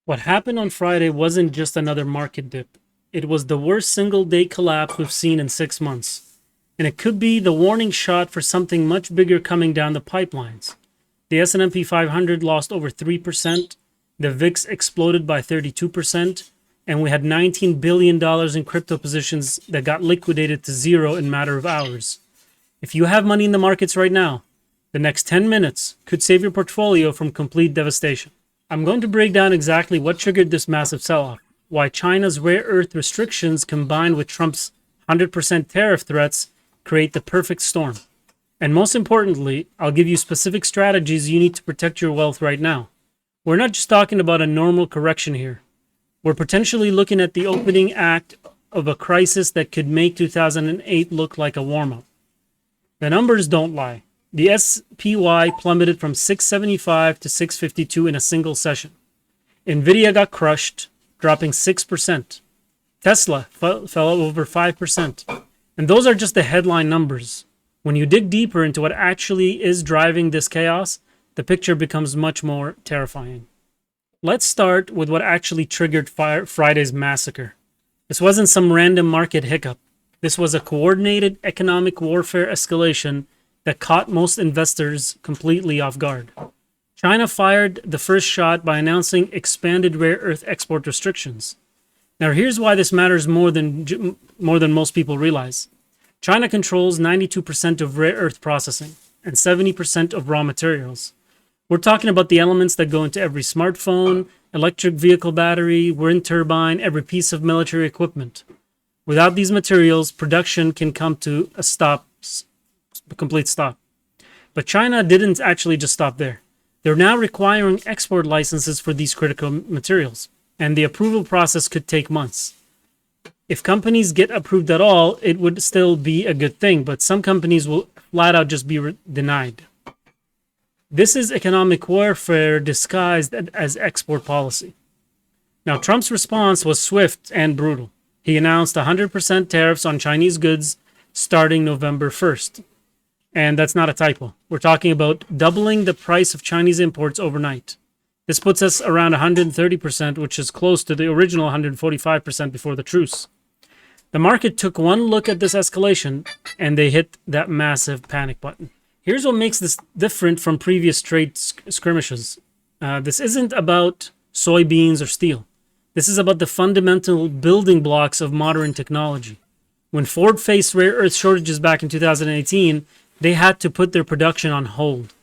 What happened on Friday wasn't just another market dip. It was the worst single day collapse we've seen in 6 months. And it could be the warning shot for something much bigger coming down the pipelines. The S&P 500 lost over 3%, the VIX exploded by 32%, and we had $19 billion in crypto positions that got liquidated to zero in a matter of hours. If you have money in the markets right now, the next 10 minutes could save your portfolio from complete devastation. I'm going to break down exactly what triggered this massive sell-off, why China's rare earth restrictions combined with Trump's 100% tariff threats create the perfect storm. And most importantly, I'll give you specific strategies you need to protect your wealth right now. We're not just talking about a normal correction here. We're potentially looking at the opening act of a crisis that could make 2008 look like a warm-up. The numbers don't lie. The SPY plummeted from 675 to 652 in a single session. NVIDIA got crushed, dropping 6%. Tesla fell over 5%. And those are just the headline numbers. When you dig deeper into what actually is driving this chaos, the picture becomes much more terrifying. Let's start with what actually triggered Friday's massacre. This wasn't some random market hiccup. This was a coordinated economic warfare escalation that caught most investors completely off guard. China fired the first shot by announcing expanded rare earth export restrictions. Now here's why this matters more than most people realize. China controls 92% of rare earth processing and 70% of raw materials. We're talking about the elements that go into every smartphone, electric vehicle battery, wind turbine, every piece of military equipment. Without these materials, production can come to a complete stop. But China didn't actually just stop there. They're now requiring export licenses for these critical materials, and the approval process could take months. If companies get approved at all, it would still be a good thing, but some companies will flat out just be denied. This is economic warfare disguised as export policy. Now, Trump's response was swift and brutal. He announced 100% tariffs on Chinese goods starting November 1st. And that's not a typo. We're talking about doubling the price of Chinese imports overnight. This puts us around 130%, which is close to the original 145% before the truce. The market took one look at this escalation, and they hit that massive panic button. Here's what makes this different from previous trade skirmishes. This isn't about soybeans or steel. This is about the fundamental building blocks of modern technology. When Ford faced rare earth shortages back in 2018, they had to put their production on hold.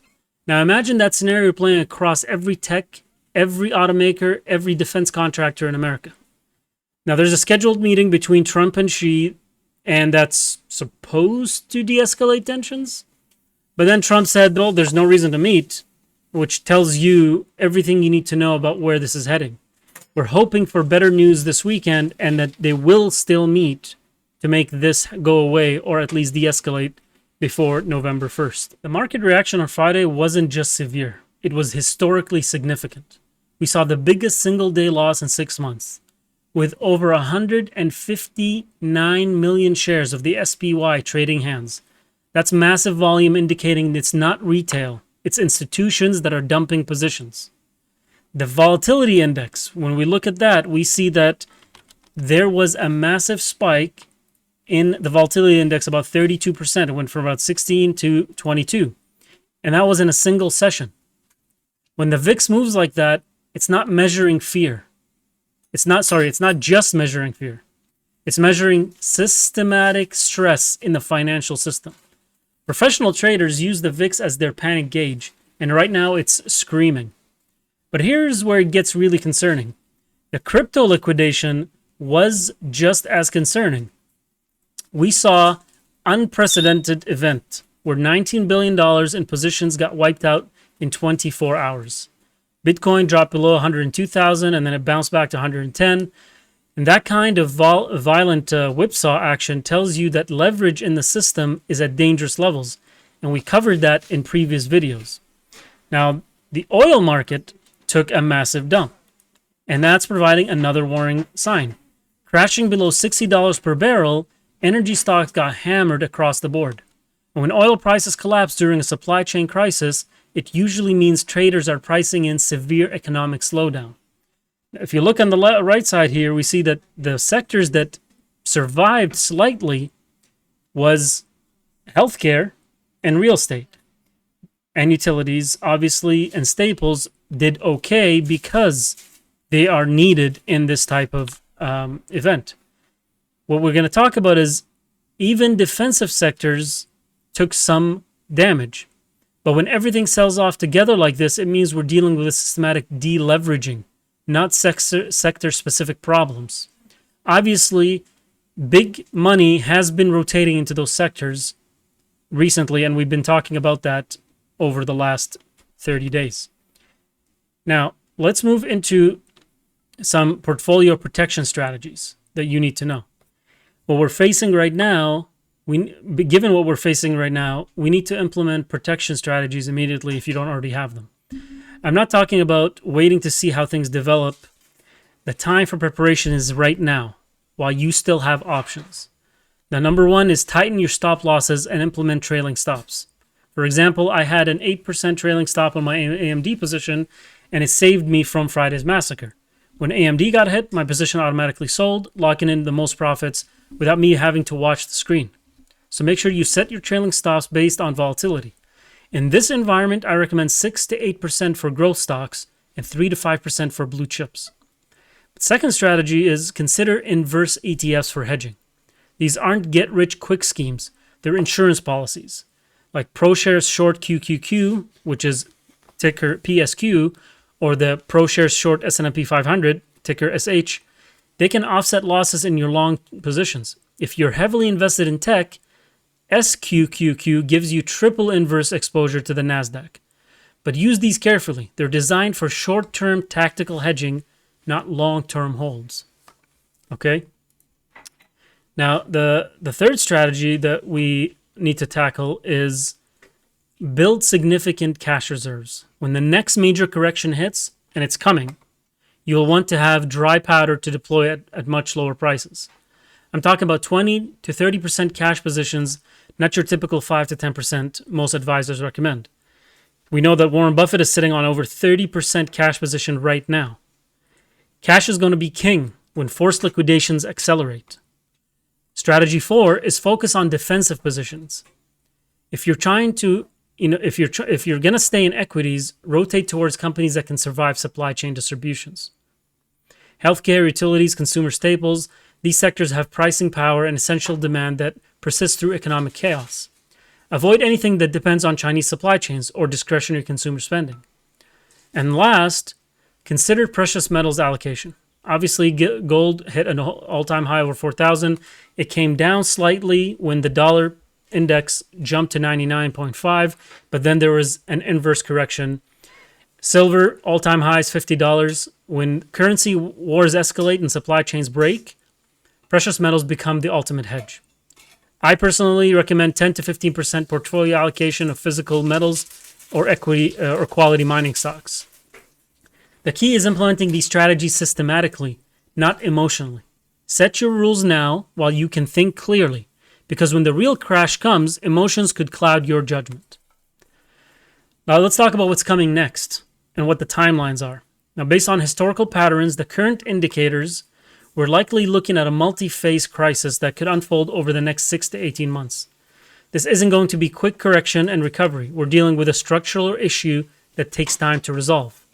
Now imagine that scenario playing across every tech, every automaker, every defense contractor in America. Now there's a scheduled meeting between Trump and Xi, and that's supposed to de-escalate tensions. But then Trump said, well, there's no reason to meet, which tells you everything you need to know about where this is heading. We're hoping for better news this weekend and that they will still meet to make this go away or at least de-escalate before November 1st. The market reaction on Friday wasn't just severe. It was historically significant. We saw the biggest single day loss in 6 months, with over 159 million shares of the SPY trading hands. That's massive volume indicating it's not retail. It's institutions that are dumping positions. The volatility index, when we look at that, we see that there was a massive spike in the volatility index, about 32%. It went from about 16 to 22. And that was in a single session. When the VIX moves like that, it's not measuring fear. It's not just measuring fear. It's measuring systematic stress in the financial system. Professional traders use the VIX as their panic gauge, and right now it's screaming. But here's where it gets really concerning. The crypto liquidation was just as concerning. We saw unprecedented event where $19 billion in positions got wiped out in 24 hours. Bitcoin dropped below 102,000 and then it bounced back to 110. And that kind of violent whipsaw action tells you that leverage in the system is at dangerous levels. And we covered that in previous videos. Now, the oil market took a massive dump. And that's providing another warning sign. Crashing below $60 per barrel, energy stocks got hammered across the board. And when oil prices collapse during a supply chain crisis, it usually means traders are pricing in severe economic slowdown. If you look on the right side here, we see that the sectors that survived slightly was healthcare and real estate. And utilities, obviously, and staples did okay because they are needed in this type of event. What we're going to talk about is even defensive sectors took some damage. But when everything sells off together like this, it means we're dealing with a systematic deleveraging, not sector-specific problems. Obviously, big money has been rotating into those sectors recently, and we've been talking about that over the last 30 days. Now, let's move into some portfolio protection strategies that you need to know. What we're facing right now, given what we're facing right now, we need to implement protection strategies immediately if you don't already have them. I'm not talking about waiting to see how things develop. The time for preparation is right now, while you still have options. Now, number one is tighten your stop losses and implement trailing stops. For example, I had an 8% trailing stop on my AMD position, and it saved me from Friday's massacre. When AMD got hit, my position automatically sold, locking in the most profits without me having to watch the screen. So make sure you set your trailing stops based on volatility. In this environment, I recommend 6 to 8% for growth stocks and 3 to 5% for blue chips. The second strategy is consider inverse ETFs for hedging. These aren't get-rich-quick schemes. They're insurance policies. Like ProShares Short QQQ, which is ticker PSQ, or the ProShares Short S&P 500, ticker SH, they can offset losses in your long positions. If you're heavily invested in tech, SQQQ gives you triple inverse exposure to the NASDAQ. But use these carefully. They're designed for short-term tactical hedging, not long-term holds. Okay? Now, the third strategy that we need to tackle is build significant cash reserves. When the next major correction hits, and it's coming, you'll want to have dry powder to deploy at much lower prices. I'm talking about 20 to 30% cash positions, not your typical 5 to 10% most advisors recommend. We know that Warren Buffett is sitting on over 30% cash position right now. Cash is going to be king when forced liquidations accelerate. Strategy 4 is focus on defensive positions. If you're trying to, if you're going to stay in equities, rotate towards companies that can survive supply chain disruptions. Healthcare, utilities, consumer staples, these sectors have pricing power and essential demand that persists through economic chaos. Avoid anything that depends on Chinese supply chains or discretionary consumer spending. And last, consider precious metals allocation. Obviously, gold hit an all-time high over 4,000. It came down slightly when the dollar index jumped to 99.5, but then there was an inverse correction. Silver, all-time highs, $50. When currency wars escalate and supply chains break, precious metals become the ultimate hedge. I personally recommend 10 to 15% portfolio allocation of physical metals or equity or quality mining stocks. The key is implementing these strategies systematically, not emotionally. Set your rules now while you can think clearly, because when the real crash comes, emotions could cloud your judgment. Now let's talk about what's coming next and what the timelines are. Now, based on historical patterns, the current indicators, we're likely looking at a multi-phase crisis that could unfold over the next 6 to 18 months. This isn't going to be quick correction and recovery. We're dealing with a structural issue that takes time to resolve.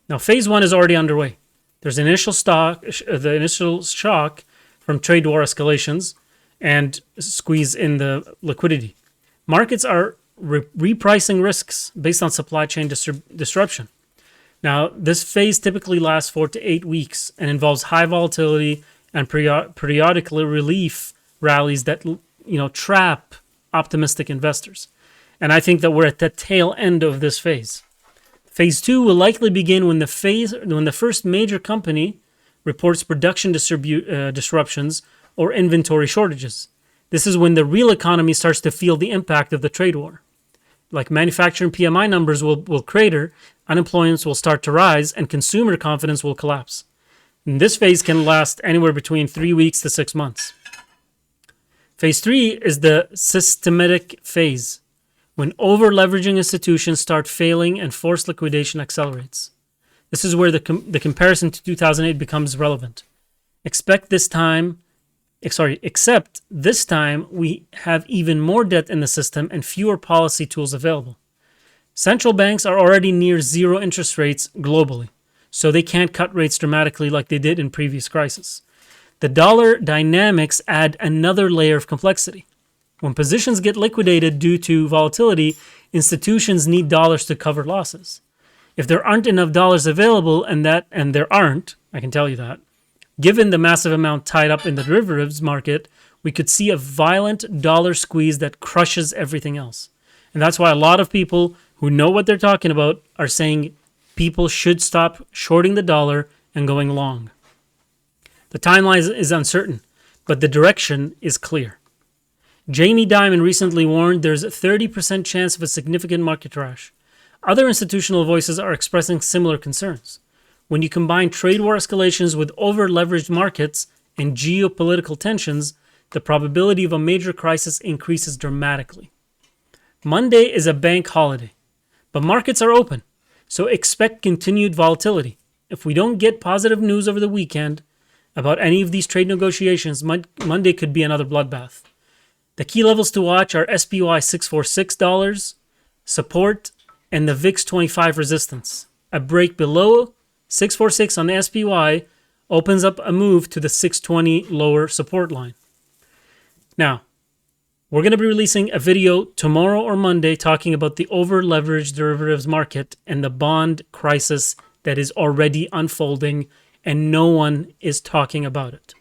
Now, phase 1 is already underway. There's the initial shock from trade war escalations and squeeze in the liquidity. Markets are repricing risks based on supply chain disruption. Now, this phase typically lasts 4 to 8 weeks and involves high volatility and periodic relief rallies that trap optimistic investors. And I think that we're at the tail end of this phase. Phase 2 will likely begin when the first major company reports production disruptions or inventory shortages. This is when the real economy starts to feel the impact of the trade war. Like manufacturing PMI numbers will crater, unemployment will start to rise, and consumer confidence will collapse. And this phase can last anywhere between 3 weeks to 6 months. Phase 3 is the systematic phase, when over-leveraging institutions start failing and forced liquidation accelerates. This is where the comparison to 2008 becomes relevant. Except this time we have even more debt in the system and fewer policy tools available. Central banks are already near zero interest rates globally, so they can't cut rates dramatically like they did in previous crises. The dollar dynamics add another layer of complexity. When positions get liquidated due to volatility, institutions need dollars to cover losses. If there aren't enough dollars available, and there aren't, I can tell you that, given the massive amount tied up in the derivatives market, we could see a violent dollar squeeze that crushes everything else. And that's why a lot of people who know what they're talking about are saying people should stop shorting the dollar and going long. The timeline is uncertain, but the direction is clear. Jamie Dimon recently warned there's a 30% chance of a significant market crash. Other institutional voices are expressing similar concerns. When you combine trade war escalations with over-leveraged markets and geopolitical tensions, the probability of a major crisis increases dramatically. Monday is a bank holiday, but markets are open, so expect continued volatility. If we don't get positive news over the weekend about any of these trade negotiations, Monday could be another bloodbath. The key levels to watch are SPY $646, support, and the VIX 25 resistance. A break below 646 on the SPY opens up a move to the 620 lower support line. Now, we're going to be releasing a video tomorrow or Monday talking about the over-leveraged derivatives market and the bond crisis that is already unfolding and no one is talking about it.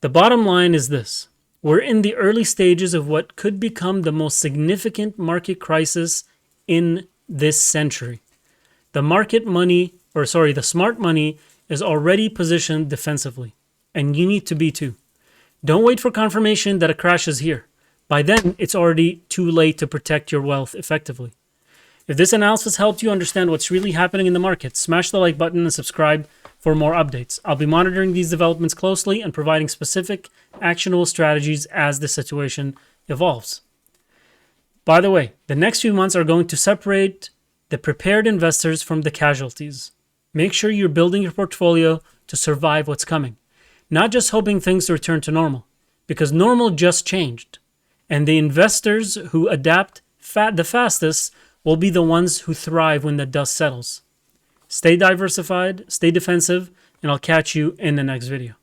The bottom line is this. We're in the early stages of what could become the most significant market crisis in this century. The smart money is already positioned defensively, and you need to be too. Don't wait for confirmation that a crash is here. By then, it's already too late to protect your wealth effectively. If this analysis helped you understand what's really happening in the market, smash the like button and subscribe for more updates. I'll be monitoring these developments closely and providing specific, actionable strategies as the situation evolves. By the way, the next few months are going to separate the prepared investors from the casualties. Make sure you're building your portfolio to survive what's coming, not just hoping things return to normal, because normal just changed. And the investors who adapt the fastest will be the ones who thrive when the dust settles. Stay diversified, stay defensive, and I'll catch you in the next video.